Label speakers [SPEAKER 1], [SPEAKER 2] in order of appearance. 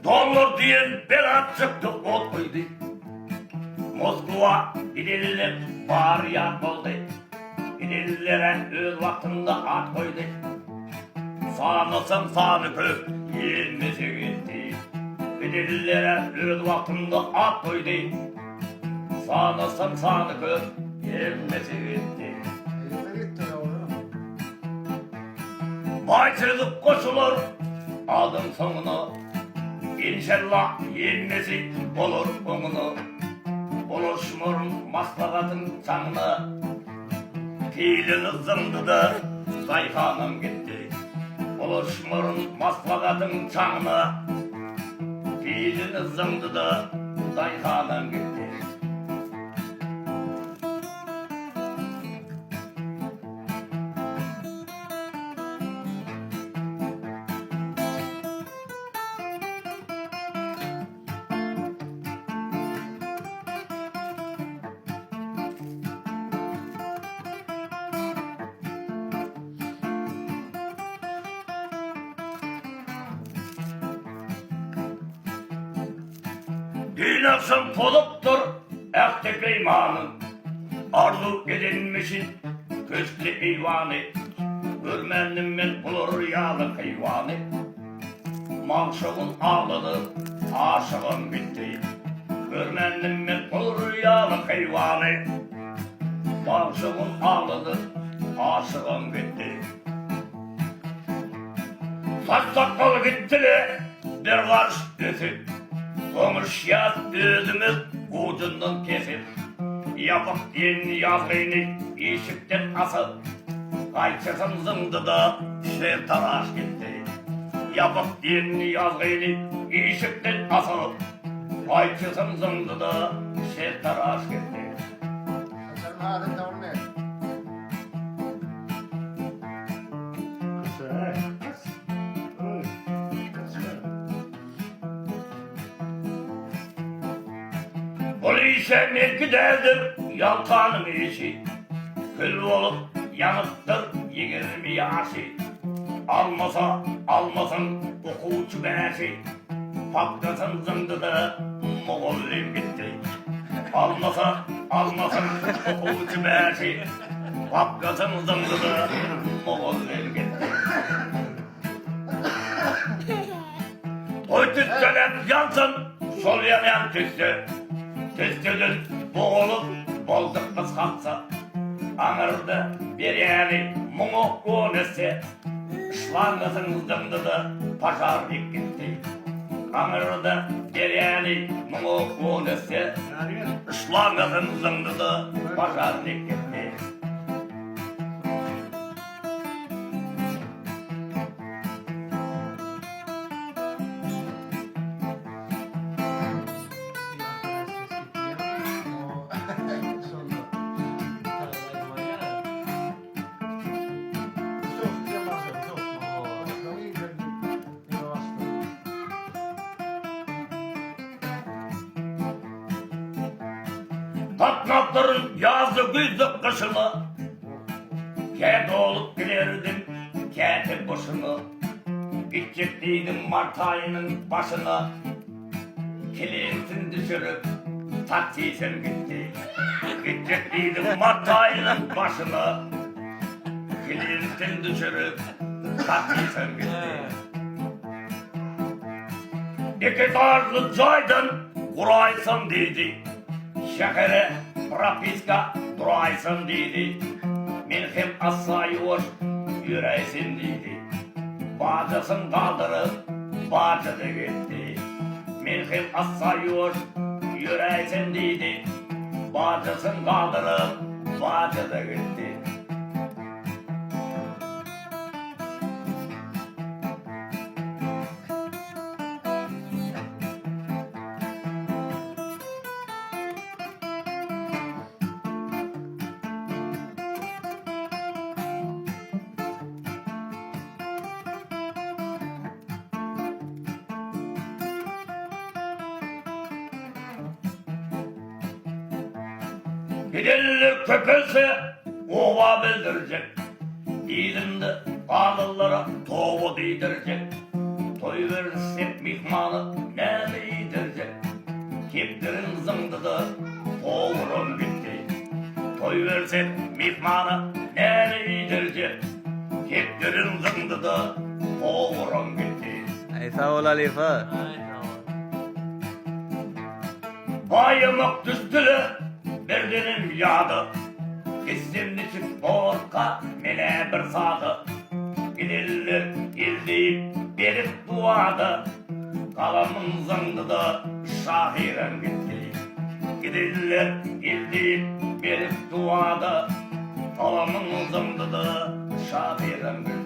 [SPEAKER 1] Dolur diyen belat çıktı ol koydu. Moskova gidilir bağır yat oldu. Gidillere öz vaktinde at koydu. Sanısın sanı köp yenmesi gitti. Gidillere öz vaktinde at koydu. Sanısın sanı köp yenmesi gitti. Bayçılık koşulur adım sonuna. İnşallah yenmesi olur onunu. Buluşmurun maslahatın çanına. Fiiliniz zındıdır zayıfanım gitti. Buluşmurun maslahatın çanına. Fiiliniz zındıdır zayıfanım gitti. Dün akşam poluptur ektek imanın. Arzu edilmişin köşkli eyvanı. Görmendim ben bulur rüyalı hayvanı. Manşığın ağladı aşığım bitti. Görmendim ben bulur rüyalı hayvanı. Manşığın ağladı aşığım bitti. Saç sakalı gitti de bir karış ötüp. Konuşyaz özümüz ucundan kesip. Yapıp yeni yazgıyını işikten asıp. Kayçasın zındı da şer taraş gitti. Yapıp yeni yazgıyını işikten asıp. Kayçasın zındı da şer taraş gitti.
[SPEAKER 2] Sen halin devam et.
[SPEAKER 1] Ol işe ne giderdir yalkanın işi. Kül olup yanıptır 20 yaşı. Almasın okuçu beşi. Faktasın zındıda Moğollim gitti. Almasın okuçu beşi. Faktasın zındıda Moğollim gitti. Oy tütselen yansın sol yanayan tütsü. Tüstüdün boğulup bolduk kız kalksa. Anırdı bir yani mumu konesi. Işlangasın zımdı da paşarlık gitti. Anırdı bir yani mumu konesi. Işlangasın zımdı da paşarlık gitti. Tatlattırın yazı güzdü kışını. Kedi olup giderdim kedi başını. Gidecektiydim Mart ayının başına. Kilintin düşürüp taksisem gitti. Gidecektiydim Mart ayının başına. Kilintin düşürüp taksisem gitti. İki tarzı caydın kuraysın dedi. Şehre propiska duraysın dedi. Men hem assa yuvaş yüreysin dedi. Bacısın kaldırıp bacı da gitti. Men hem assa yuvaş yüreysin dedi. Bacısın kaldırıp bacı da gitti. Gidelim köpelse ova bildirecek. Dizimde ağlılara toğu değdirecek. Toy versek mihmanı ne deydirecek? Keptirin zındıdı doğurum bitti. Toy versek mihmanı ne deydirecek? Keptirin zındıdı doğurum bitti.
[SPEAKER 3] Ay sağ ol Halife.
[SPEAKER 1] Bayımık düstülü birdinim yağdı. İsimli çık borka mene bir sadı. Gidilir ildeyip berip duadı. Kalamın zındıdı şahiren gitti. Gidilir ildeyip berip duadı. Kalamın zındıdı şahiren gitti.